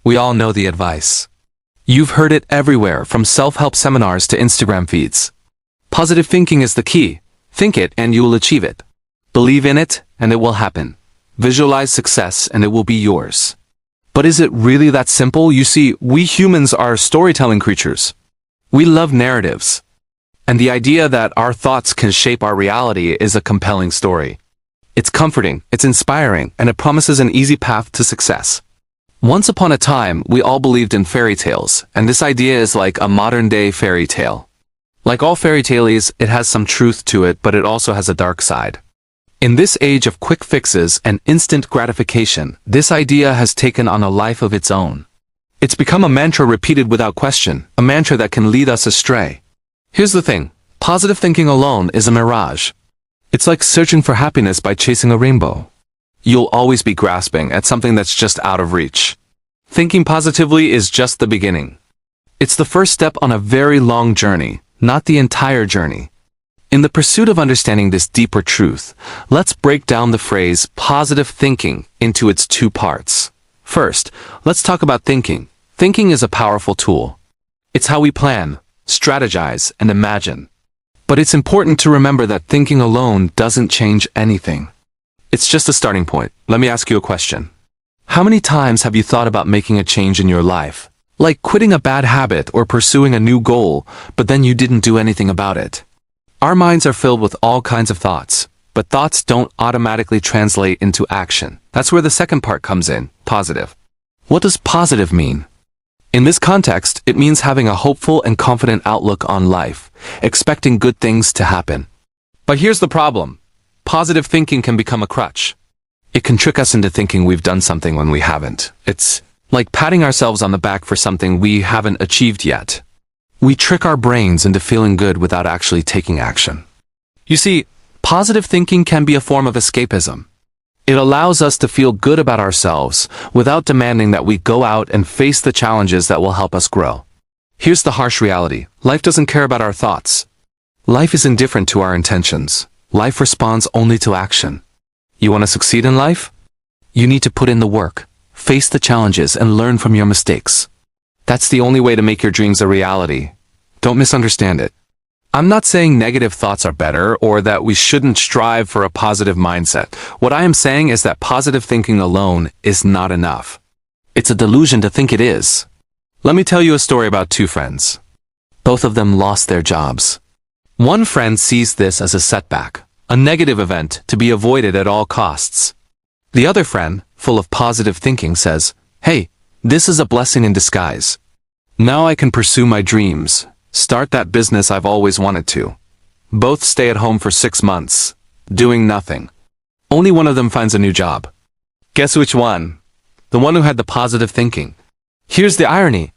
We all know the advice. You've heard it everywhere, from self-help seminars to Instagram feeds. Positive thinking is the key. Think it and you will achieve it. Believe in it and it will happen. Visualize success and it will be yours. But is it really that simple? You see, we humans are storytelling creatures. We love narratives. And the idea that our thoughts can shape our reality is a compelling story. It's comforting, it's inspiring, and it promises an easy path to success. Once upon a time, we all believed in fairy tales, and this idea is like a modern-day fairy tale. Like all fairy tales, it has some truth to it, but it also has a dark side. In this age of quick fixes and instant gratification, this idea has taken on a life of its own. It's become a mantra repeated without question, a mantra that can lead us astray. Here's the thing, positive thinking alone is a mirage. It's like searching for happiness by chasing a rainbow. You'll always be grasping at something that's just out of reach. Thinking positively is just the beginning. It's the first step on a very long journey, not the entire journey. In the pursuit of understanding this deeper truth, let's break down the phrase positive thinking into its two parts. First, let's talk about thinking. Thinking is a powerful tool. It's how we plan, strategize, and imagine. But it's important to remember that thinking alone doesn't change anything. It's just a starting point. Let me ask you a question. How many times have you thought about making a change in your life? Like quitting a bad habit or pursuing a new goal, but then you didn't do anything about it. Our minds are filled with all kinds of thoughts, but thoughts don't automatically translate into action. That's where the second part comes in, positive. What does positive mean? In this context, it means having a hopeful and confident outlook on life, expecting good things to happen. But here's the problem. Positive thinking can become a crutch. It can trick us into thinking we've done something when we haven't. It's like patting ourselves on the back for something we haven't achieved yet. We trick our brains into feeling good without actually taking action. You see, positive thinking can be a form of escapism. It allows us to feel good about ourselves without demanding that we go out and face the challenges that will help us grow. Here's the harsh reality. Life doesn't care about our thoughts. Life is indifferent to our intentions. Life responds only to action. You want to succeed in life? You need to put in the work, face the challenges, and learn from your mistakes. That's the only way to make your dreams a reality. Don't misunderstand it. I'm not saying negative thoughts are better or that we shouldn't strive for a positive mindset. What I am saying is that positive thinking alone is not enough. It's a delusion to think it is. Let me tell you a story about two friends. Both of them lost their jobs. One friend sees this as a setback, a negative event to be avoided at all costs. The other friend, full of positive thinking, says, "Hey, this is a blessing in disguise. Now I can pursue my dreams, start that business I've always wanted to." Both stay at home for 6 months, doing nothing. Only one of them finds a new job. Guess which one? The one who had the positive thinking. Here's the irony.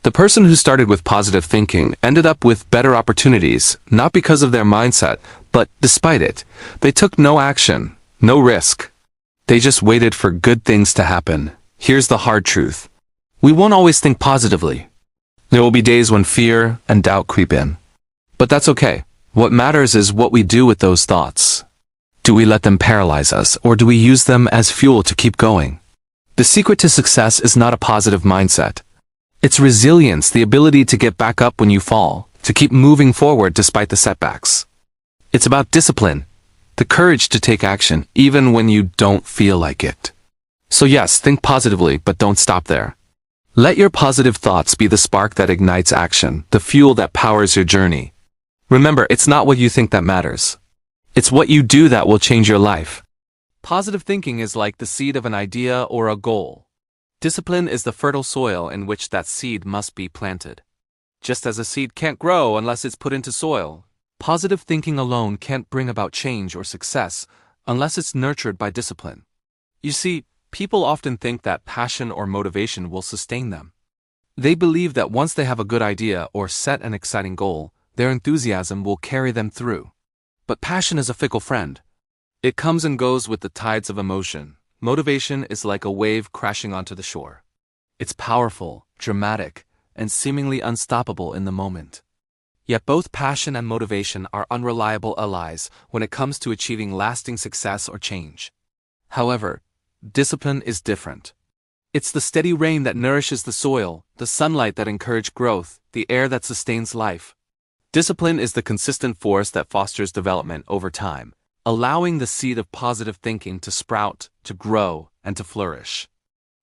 The person who started with positive thinking ended up with better opportunities, not because of their mindset, but despite it. They took no action, no risk. They just waited for good things to happen. Here's the hard truth. We won't always think positively. There will be days when fear and doubt creep in. But that's okay. What matters is what we do with those thoughts. Do we let them paralyze us, or do we use them as fuel to keep going? The secret to success is not a positive mindset. It's resilience, the ability to get back up when you fall, to keep moving forward despite the setbacks. It's about discipline, the courage to take action, even when you don't feel like it. So yes, think positively, but don't stop there. Let your positive thoughts be the spark that ignites action, the fuel that powers your journey. Remember, it's not what you think that matters. It's what you do that will change your life. Positive thinking is like the seed of an idea or a goal. Discipline is the fertile soil in which that seed must be planted. Just as a seed can't grow unless it's put into soil, positive thinking alone can't bring about change or success unless it's nurtured by discipline. You see, people often think that passion or motivation will sustain them. They believe that once they have a good idea or set an exciting goal, their enthusiasm will carry them through. But passion is a fickle friend. It comes and goes with the tides of emotion. Motivation is like a wave crashing onto the shore. It's powerful, dramatic, and seemingly unstoppable in the moment. Yet both passion and motivation are unreliable allies when it comes to achieving lasting success or change. However, discipline is different. It's the steady rain that nourishes the soil, the sunlight that encourages growth, the air that sustains life. Discipline is the consistent force that fosters development over time, allowing the seed of positive thinking to sprout, to grow, and to flourish.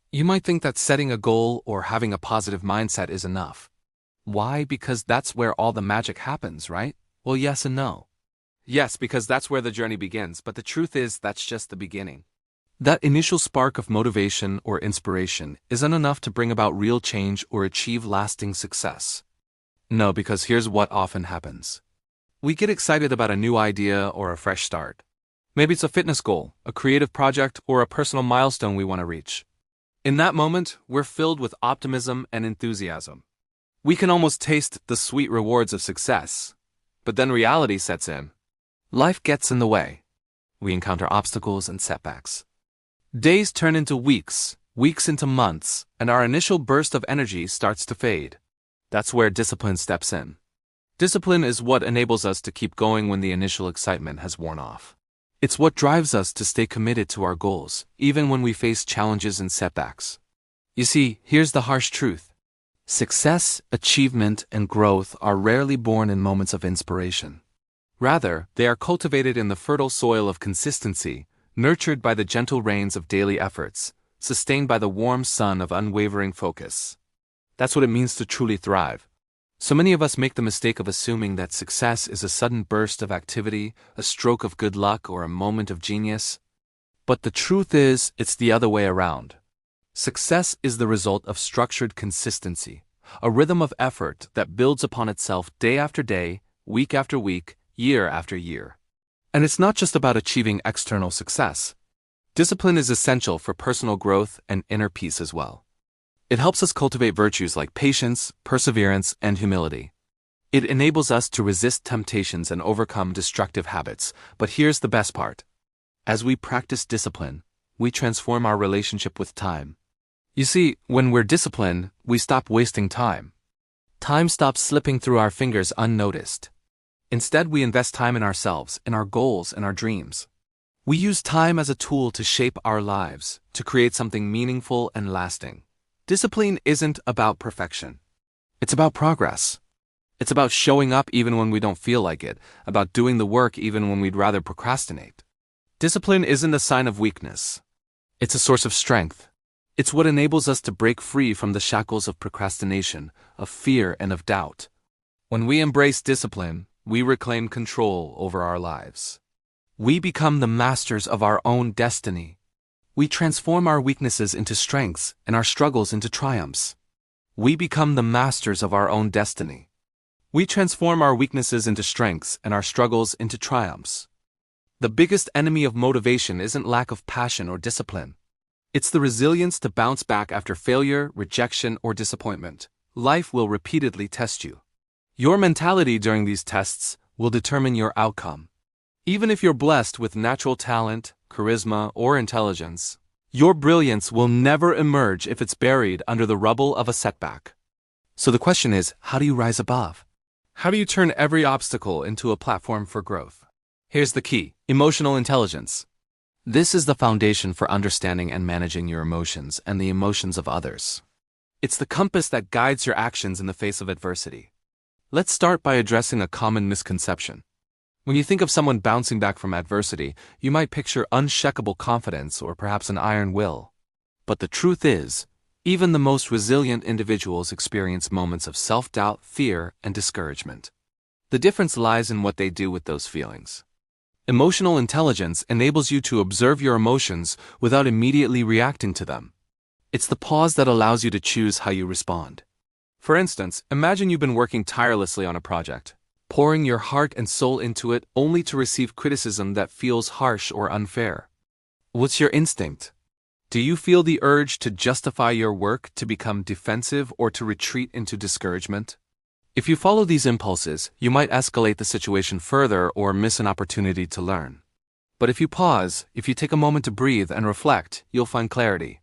You might think that setting a goal or having a positive mindset is enough. Why? Because that's where all the magic happens, right? Well, yes and no. Yes, because that's where the journey begins, but the truth is that's just the beginning. That initial spark of motivation or inspiration isn't enough to bring about real change or achieve lasting success. No, because here's what often happens. We get excited about a new idea or a fresh start. Maybe it's a fitness goal, a creative project, or a personal milestone we want to reach. In that moment, we're filled with optimism and enthusiasm. We can almost taste the sweet rewards of success. But then reality sets in. Life gets in the way. We encounter obstacles and setbacks. Days turn into weeks, weeks into months, and our initial burst of energy starts to fade. That's where discipline steps in. Discipline is what enables us to keep going when the initial excitement has worn off. It's what drives us to stay committed to our goals, even when we face challenges and setbacks. You see, here's the harsh truth. Success, achievement, and growth are rarely born in moments of inspiration. Rather, they are cultivated in the fertile soil of consistency, nurtured by the gentle rains of daily efforts, sustained by the warm sun of unwavering focus. That's what it means to truly thrive. So many of us make the mistake of assuming that success is a sudden burst of activity, a stroke of good luck, or a moment of genius. But the truth is, it's the other way around. Success is the result of structured consistency, a rhythm of effort that builds upon itself day after day, week after week, year after year. And it's not just about achieving external success. Discipline is essential for personal growth and inner peace as well. It helps us cultivate virtues like patience, perseverance, and humility. It enables us to resist temptations and overcome destructive habits. But here's the best part. As we practice discipline, we transform our relationship with time. You see, when we're disciplined, we stop wasting time. Time stops slipping through our fingers unnoticed. Instead, we invest time in ourselves, in our goals, and our dreams. We use time as a tool to shape our lives, to create something meaningful and lasting. Discipline isn't about perfection. It's about progress. It's about showing up even when we don't feel like it, about doing the work even when we'd rather procrastinate. Discipline isn't a sign of weakness. It's a source of strength. It's what enables us to break free from the shackles of procrastination, of fear, and of doubt. When we embrace discipline, we reclaim control over our lives. We become the masters of our own destiny. We transform our weaknesses into strengths and our struggles into triumphs. We become the masters of our own destiny. We transform our weaknesses into strengths and our struggles into triumphs. The biggest enemy of motivation isn't lack of passion or discipline. It's the resilience to bounce back after failure, rejection, or disappointment. Life will repeatedly test you. Your mentality during these tests will determine your outcome. Even if you're blessed with natural talent, charisma, or intelligence, your brilliance will never emerge if it's buried under the rubble of a setback. So the question is, how do you rise above? How do you turn every obstacle into a platform for growth? Here's the key: emotional intelligence. This is the foundation for understanding and managing your emotions and the emotions of others. It's the compass that guides your actions in the face of adversity. Let's start by addressing a common misconception. When you think of someone bouncing back from adversity, you might picture unshakable confidence or perhaps an iron will. But the truth is, even the most resilient individuals experience moments of self-doubt, fear, and discouragement. The difference lies in what they do with those feelings. Emotional intelligence enables you to observe your emotions without immediately reacting to them. It's the pause that allows you to choose how you respond. For instance, imagine you've been working tirelessly on a project, pouring your heart and soul into it only to receive criticism that feels harsh or unfair. What's your instinct? Do you feel the urge to justify your work, to become defensive, or to retreat into discouragement? If you follow these impulses, you might escalate the situation further or miss an opportunity to learn. But if you pause, if you take a moment to breathe and reflect, you'll find clarity.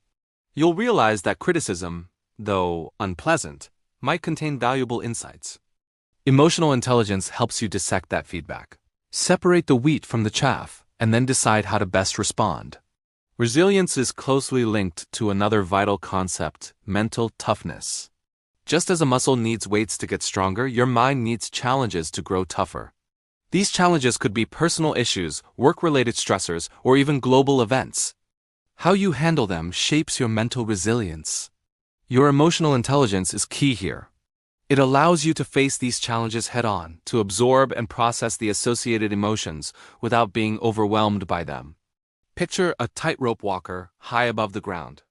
You'll realize that criticism, though unpleasant, might contain valuable insights. Emotional intelligence helps you dissect that feedback. Separate the wheat from the chaff, and then decide how to best respond. Resilience is closely linked to another vital concept, mental toughness. Just as a muscle needs weights to get stronger, your mind needs challenges to grow tougher. These challenges could be personal issues, work-related stressors, or even global events. How you handle them shapes your mental resilience. Your emotional intelligence is key here. It allows you to face these challenges head-on, to absorb and process the associated emotions without being overwhelmed by them. Picture a tightrope walker high above the ground.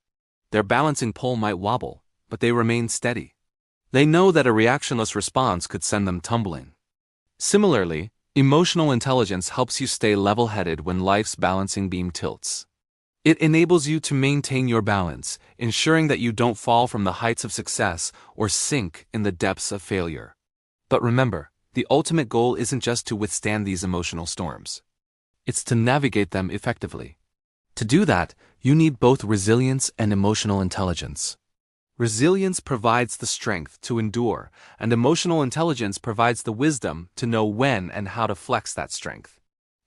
Their balancing pole might wobble, but they remain steady. They know that a reactionless response could send them tumbling. Similarly, emotional intelligence helps you stay level-headed when life's balancing beam tilts. It enables you to maintain your balance, ensuring that you don't fall from the heights of success or sink in the depths of failure. But remember, the ultimate goal isn't just to withstand these emotional storms. It's to navigate them effectively. To do that, you need both resilience and emotional intelligence. Resilience provides the strength to endure, and emotional intelligence provides the wisdom to know when and how to flex that strength.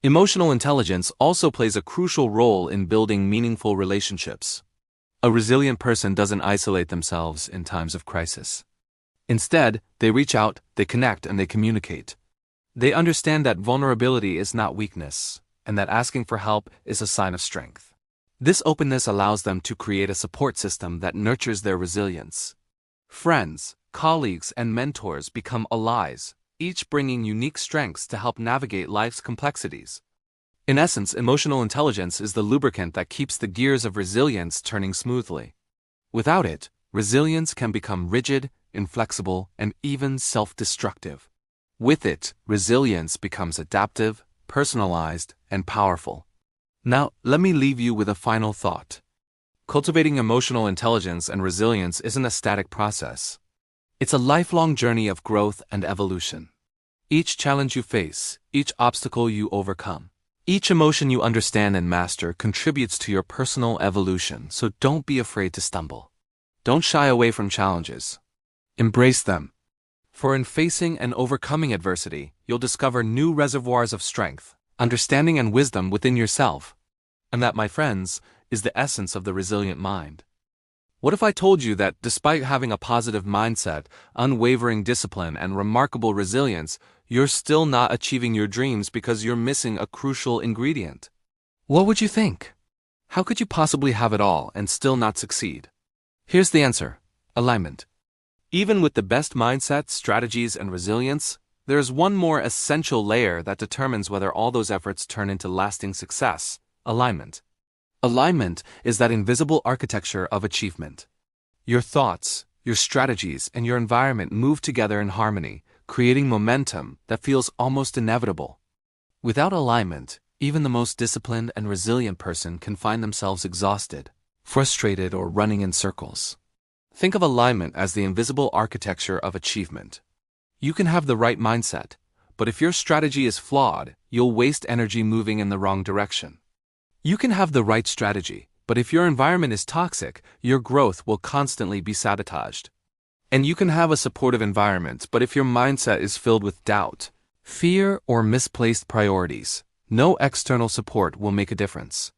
Emotional intelligence also plays a crucial role in building meaningful relationships. A resilient person doesn't isolate themselves in times of crisis. Instead, they reach out, they connect, and they communicate. They understand that vulnerability is not weakness, and that asking for help is a sign of strength. This openness allows them to create a support system that nurtures their resilience. Friends, colleagues, and mentors become allies, each bringing unique strengths to help navigate life's complexities. In essence, emotional intelligence is the lubricant that keeps the gears of resilience turning smoothly. Without it, resilience can become rigid, inflexible, and even self-destructive. With it, resilience becomes adaptive, personalized, and powerful. Now, let me leave you with a final thought. Cultivating emotional intelligence and resilience isn't a static process. It's a lifelong journey of growth and evolution. Each challenge you face, each obstacle you overcome, each emotion you understand and master contributes to your personal evolution, so don't be afraid to stumble. Don't shy away from challenges. Embrace them. For in facing and overcoming adversity, you'll discover new reservoirs of strength, understanding, and wisdom within yourself. And that, my friends, is the essence of the resilient mind. What if I told you that despite having a positive mindset, unwavering discipline, and remarkable resilience, you're still not achieving your dreams because you're missing a crucial ingredient? What would you think? How could you possibly have it all and still not succeed? Here's the answer: alignment. Even with the best mindset, strategies, and resilience, there's one more essential layer that determines whether all those efforts turn into lasting success: alignment. Alignment is that invisible architecture of achievement. Your thoughts, your strategies, and your environment move together in harmony, creating momentum that feels almost inevitable. Without alignment, even the most disciplined and resilient person can find themselves exhausted, frustrated, or running in circles. Think of alignment as the invisible architecture of achievement. You can have the right mindset, but if your strategy is flawed, you'll waste energy moving in the wrong direction. You can have the right strategy, but if your environment is toxic, your growth will constantly be sabotaged. And you can have a supportive environment, but if your mindset is filled with doubt, fear, or misplaced priorities, no external support will make a difference.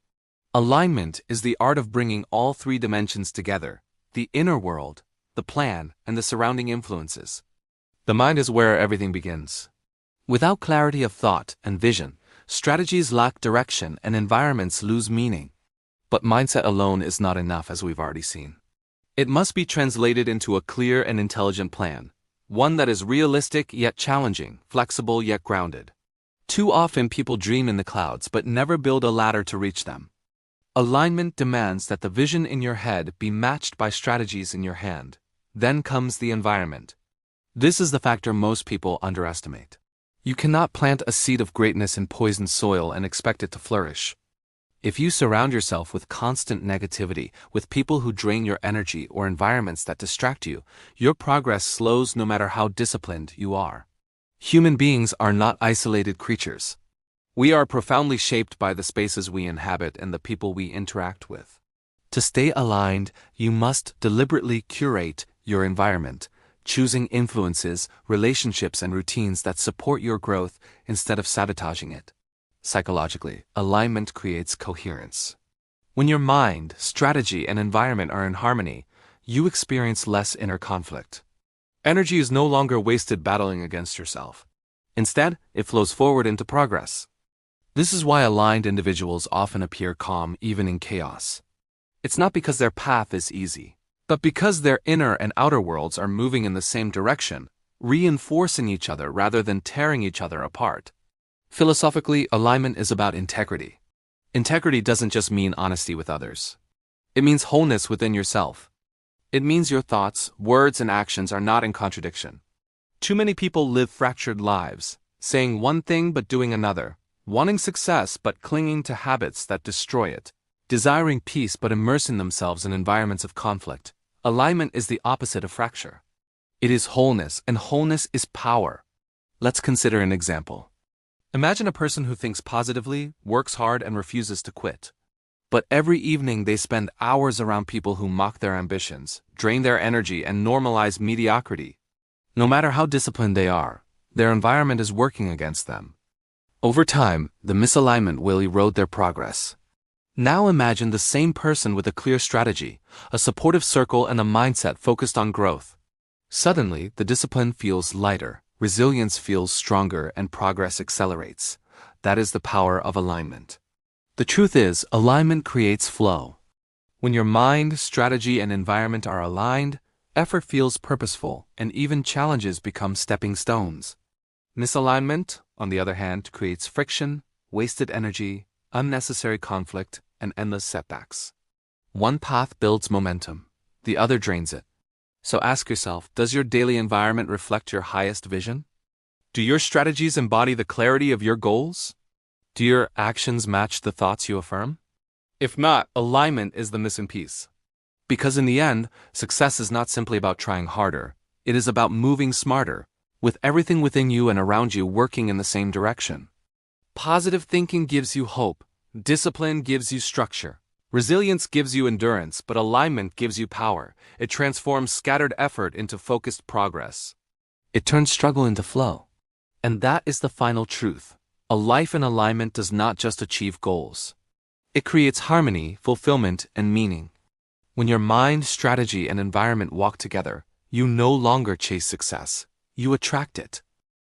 Alignment is the art of bringing all three dimensions together: the inner world, the plan, and the surrounding influences. The mind is where everything begins. Without clarity of thought and vision, strategies lack direction and environments lose meaning. But mindset alone is not enough, as we've already seen. It must be translated into a clear and intelligent plan, one that is realistic yet challenging, flexible yet grounded. Too often people dream in the clouds but never build a ladder to reach them. Alignment demands that the vision in your head be matched by strategies in your hand. Then comes the environment. This is the factor most people underestimate. You cannot plant a seed of greatness in poisoned soil and expect it to flourish. If you surround yourself with constant negativity, with people who drain your energy or environments that distract you, your progress slows no matter how disciplined you are. Human beings are not isolated creatures. We are profoundly shaped by the spaces we inhabit and the people we interact with. To stay aligned, you must deliberately curate your environment, choosing influences, relationships, and routines that support your growth instead of sabotaging it. Psychologically, alignment creates coherence. When your mind, strategy, and environment are in harmony, you experience less inner conflict. Energy is no longer wasted battling against yourself. Instead, it flows forward into progress. This is why aligned individuals often appear calm even in chaos. It's not because their path is easy, but because their inner and outer worlds are moving in the same direction, reinforcing each other rather than tearing each other apart. Philosophically, alignment is about integrity. Integrity doesn't just mean honesty with others. It means wholeness within yourself. It means your thoughts, words, and actions are not in contradiction. Too many people live fractured lives, saying one thing but doing another, wanting success but clinging to habits that destroy it, desiring peace but immersing themselves in environments of conflict. Alignment is the opposite of fracture. It is wholeness, and wholeness is power. Let's consider an example. Imagine a person who thinks positively, works hard, and refuses to quit. But every evening they spend hours around people who mock their ambitions, drain their energy, and normalize mediocrity. No matter how disciplined they are, their environment is working against them. Over time, the misalignment will erode their progress. Now imagine the same person with a clear strategy, a supportive circle, and a mindset focused on growth. Suddenly, the discipline feels lighter, resilience feels stronger, and progress accelerates. That is the power of alignment. The truth is, alignment creates flow. When your mind, strategy, and environment are aligned, effort feels purposeful, and even challenges become stepping stones. Misalignment, on the other hand, creates friction, wasted energy, unnecessary conflict, and endless setbacks. One path builds momentum, the other drains it. So ask yourself, does your daily environment reflect your highest vision? Do your strategies embody the clarity of your goals? Do your actions match the thoughts you affirm? If not, alignment is the missing piece. Because in the end, success is not simply about trying harder, it is about moving smarter, with everything within you and around you working in the same direction. Positive thinking gives you hope, discipline gives you structure, resilience gives you endurance, but alignment gives you power. It transforms scattered effort into focused progress. It turns struggle into flow. And that is the final truth. A life in alignment does not just achieve goals. It creates harmony, fulfillment, and meaning. When your mind, strategy, and environment walk together, you no longer chase success. You attract it.